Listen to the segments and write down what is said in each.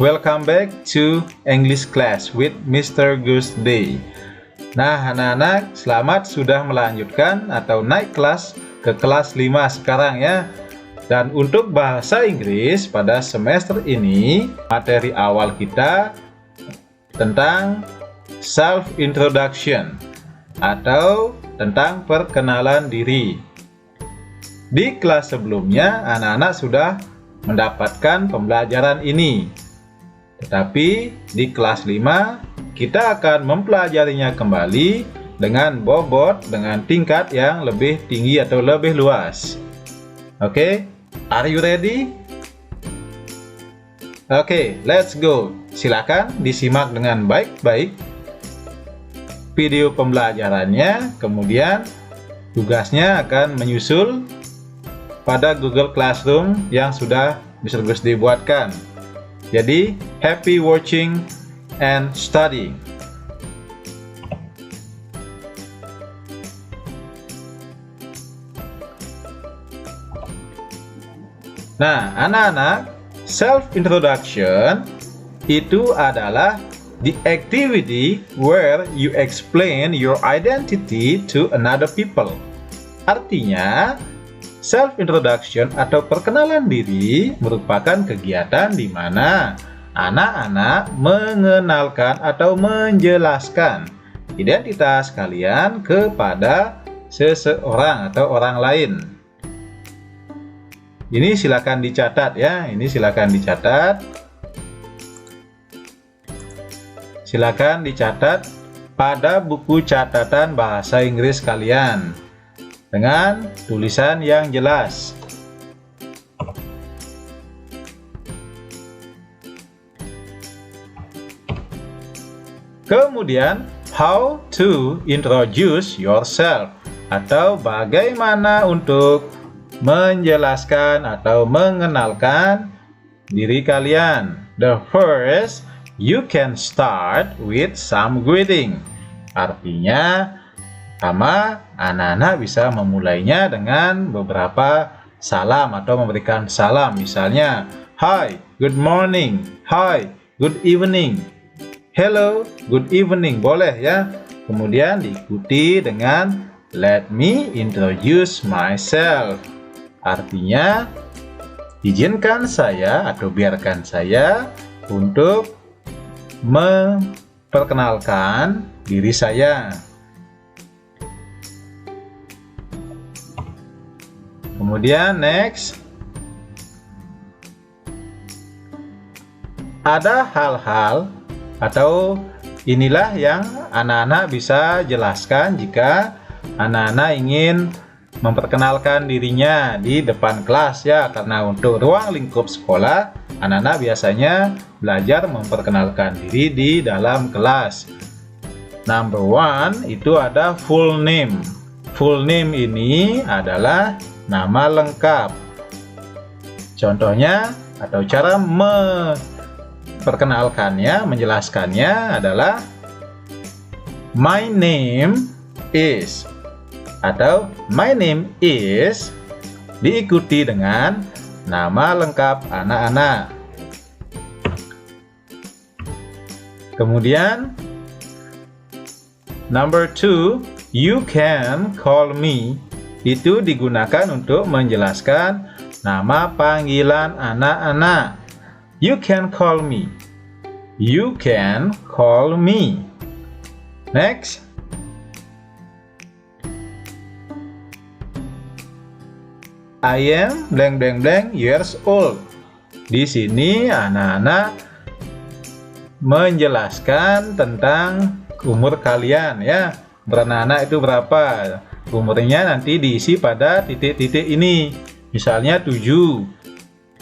Welcome back to English class with Mr. Gus Day. Nah, anak-anak, selamat sudah melanjutkan atau naik kelas ke kelas 5 sekarang ya. Dan untuk bahasa Inggris pada semester ini, materi awal kita tentang self introduction atau tentang perkenalan diri. Di kelas sebelumnya, anak-anak sudah mendapatkan pembelajaran ini. Tetapi di kelas 5 kita akan mempelajarinya kembali dengan bobot dengan tingkat yang lebih tinggi atau lebih luas. Oke, are you ready? Oke, let's go. Silakan disimak dengan baik-baik video pembelajarannya, kemudian tugasnya akan menyusul pada Google Classroom yang sudah Mr. Gus dibuatkan. Jadi, happy watching and studying. Nah, anak-anak, self-introduction itu adalah the activity where you explain your identity to another people. Artinya, self-introduction atau perkenalan diri merupakan kegiatan di mana anak-anak mengenalkan atau menjelaskan identitas kalian kepada seseorang atau orang lain. Ini silakan dicatat ya, ini silakan dicatat. Silakan dicatat pada buku catatan bahasa Inggris kalian dengan tulisan yang jelas. Kemudian, how to introduce yourself atau bagaimana untuk menjelaskan atau mengenalkan diri kalian. The first, you can start with some greeting. Artinya, pertama, anak-anak bisa memulainya dengan beberapa salam atau memberikan salam. Misalnya, hi, good morning, hi, good evening, hello, good evening, boleh ya. Kemudian diikuti dengan let me introduce myself. Artinya, izinkan saya atau biarkan saya untuk memperkenalkan diri saya. Kemudian next, ada hal-hal atau inilah yang anak-anak bisa jelaskan jika anak-anak ingin memperkenalkan dirinya di depan kelas ya, karena untuk ruang lingkup sekolah anak-anak biasanya belajar memperkenalkan diri di dalam kelas. Number one itu ada full name. Full name ini adalah nama lengkap. Contohnya atau cara memperkenalkannya, menjelaskannya adalah my name is atau my name is diikuti dengan nama lengkap anak-anak. Kemudian number two, you can call me. Itu digunakan untuk menjelaskan nama panggilan anak-anak. You can call me. You can call me. Next. I am blank blank blank years old. Di sini anak-anak menjelaskan tentang umur kalian ya. Beranak-anak itu berapa? Umurnya nanti diisi pada titik-titik ini. Misalnya 7.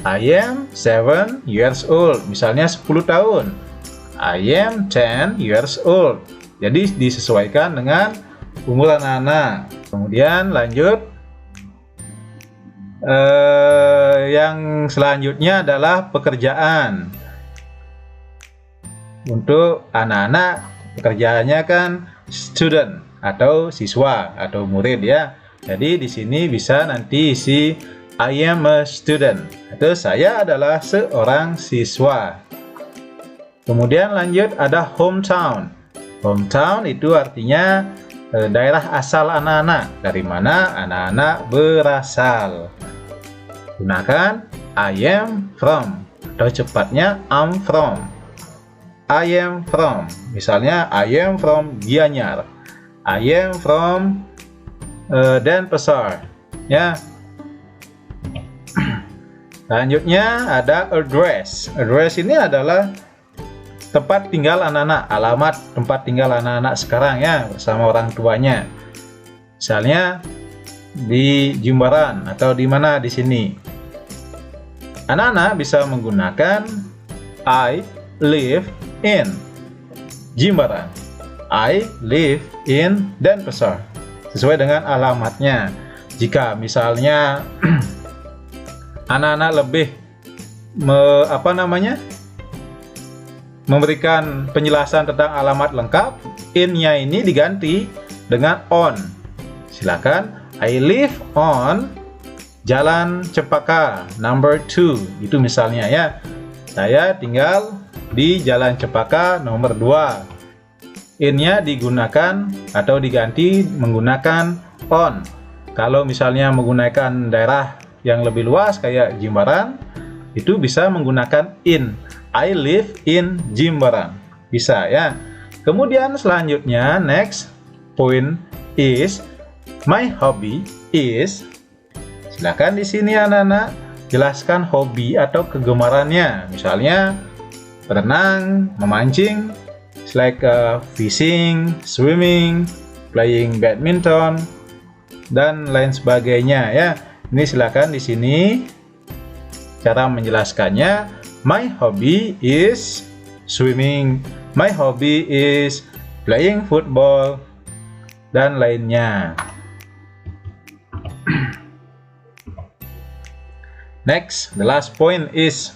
I am 7 years old. Misalnya 10 tahun. I am 10 years old. Jadi disesuaikan dengan umur anak-anak. Kemudian lanjut. Yang selanjutnya adalah pekerjaan. Untuk anak-anak pekerjaannya kan student atau siswa atau murid ya. Jadi di sini bisa nanti isi I am a student atau saya adalah seorang siswa. Kemudian lanjut ada hometown. Hometown itu artinya daerah asal anak-anak, dari mana anak-anak berasal. Gunakan I am from, atau cepatnya I'm from. I am from, misalnya I am from Gianyar, I am from Denpasar, ya. Selanjutnya ada address. Address ini adalah tempat tinggal anak-anak, alamat tempat tinggal anak-anak sekarang ya, bersama orang tuanya. Misalnya di Jimbaran atau di mana di sini. Anak-anak bisa menggunakan I live in Jimbaran, I live in Denpasar, sesuai dengan alamatnya. Jika misalnya anak-anak lebih memberikan penjelasan tentang alamat lengkap, in-nya ini diganti dengan on. Silakan, I live on Jalan Cempaka nomor 2. Itu misalnya ya. Saya tinggal di Jalan Cempaka nomor 2. In-nya digunakan atau diganti menggunakan on. Kalau misalnya menggunakan daerah yang lebih luas kayak Jimbaran, itu bisa menggunakan in. I live in Jimbaran, bisa ya. Kemudian selanjutnya next point is my hobby is. Silakan di sini anak-anak jelaskan hobi atau kegemarannya. Misalnya berenang, memancing, like fishing, swimming, playing badminton, dan lain sebagainya ya. Ini silakan di sini cara menjelaskannya. My hobby is swimming, my hobby is playing football, dan lainnya. Next, the last point is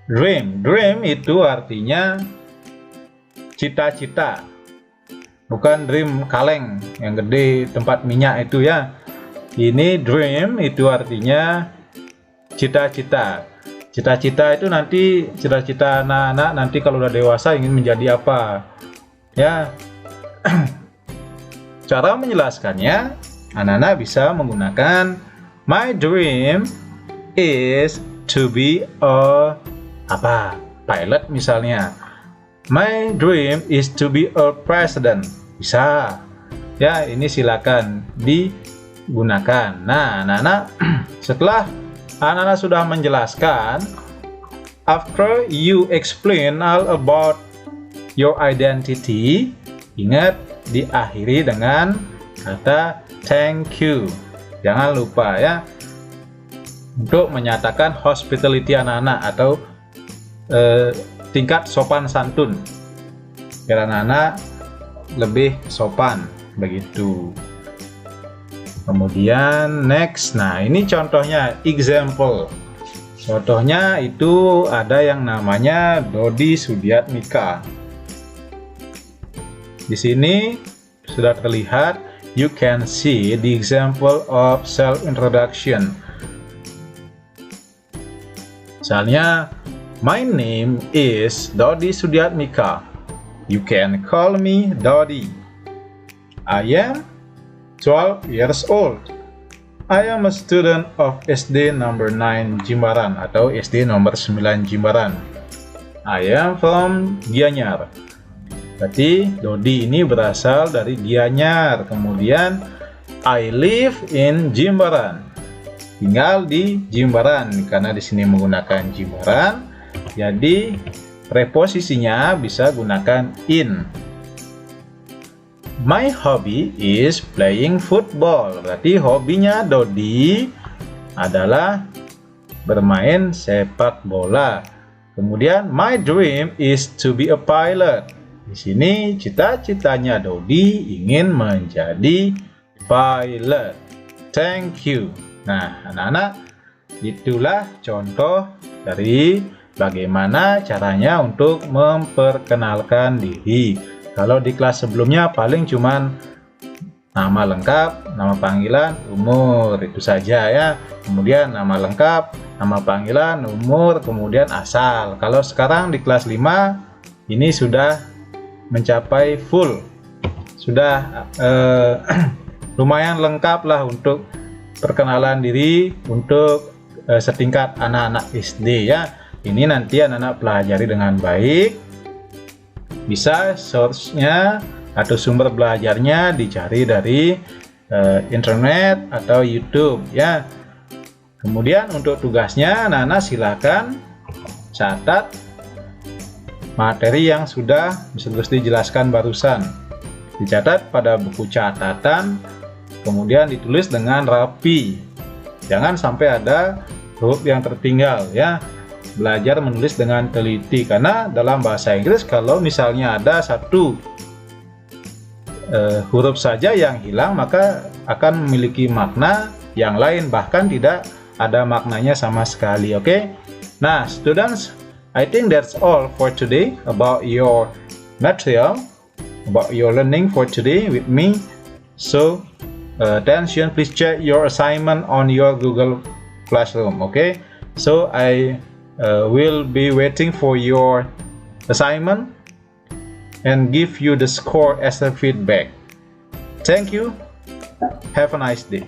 dream. Dream itu artinya cita-cita, bukan dream kaleng yang gede tempat minyak itu ya. Ini dream itu artinya cita-cita. Cita-cita itu nanti cita-cita anak-anak nanti kalau udah dewasa ingin menjadi apa ya. Cara menjelaskannya, anak-anak bisa menggunakan my dream is to be a pilot misalnya. My dream is to be a president, bisa ya. Ini silakan digunakan. Nah anak-anak setelah anak-anak sudah menjelaskan, after you explain all about your identity, ingat diakhiri dengan kata thank you. Jangan lupa ya untuk menyatakan hospitality anak-anak atau tingkat sopan santun, biar anak-anak lebih sopan begitu. Kemudian next, nah ini contohnya example. Contohnya itu ada yang namanya Dodi Sudiatmika. Di sini sudah terlihat, you can see the example of self introduction. Misalnya, my name is Dodi Sudiatmika. You can call me Dodi. I am 12 years old. I am a student of SD number 9 Jimbaran atau SD nomor 9 Jimbaran. I am from Gianyar. Berarti Dodi ini berasal dari Gianyar. Kemudian I live in Jimbaran. Tinggal di Jimbaran, karena di sini menggunakan Jimbaran. Jadi preposisinya bisa gunakan in. My hobby is playing football. Berarti hobinya Dodi adalah bermain sepak bola. Kemudian my dream is to be a pilot. Di sini cita-citanya Dodi ingin menjadi pilot. Thank you. Nah, anak-anak, itulah contoh dari bagaimana caranya untuk memperkenalkan diri. Kalau di kelas sebelumnya paling cuman nama lengkap, nama panggilan, umur, itu saja ya. Kemudian nama lengkap, nama panggilan, umur, kemudian asal. Kalau sekarang di kelas 5 ini sudah mencapai full, sudah lumayan lengkap lah untuk perkenalan diri untuk setingkat anak-anak SD ya. Ini nanti anak-anak pelajari dengan baik, bisa source-nya atau sumber belajarnya dicari dari internet atau YouTube ya. Kemudian untuk tugasnya anak-anak silakan catat materi yang sudah Mr. Gusti jelaskan barusan, dicatat pada buku catatan, kemudian ditulis dengan rapi, jangan sampai ada huruf yang tertinggal ya. Belajar menulis dengan teliti, karena dalam bahasa Inggris kalau misalnya ada satu huruf saja yang hilang, maka akan memiliki makna yang lain, bahkan tidak ada maknanya sama sekali. Oke? Nah, students, I think that's all for today about your material, about your learning for today with me. So, attention, please check your assignment on your Google Classroom. Okay? So, I will be waiting for your assignment and give you the score as a feedback. Thank you. Have a nice day.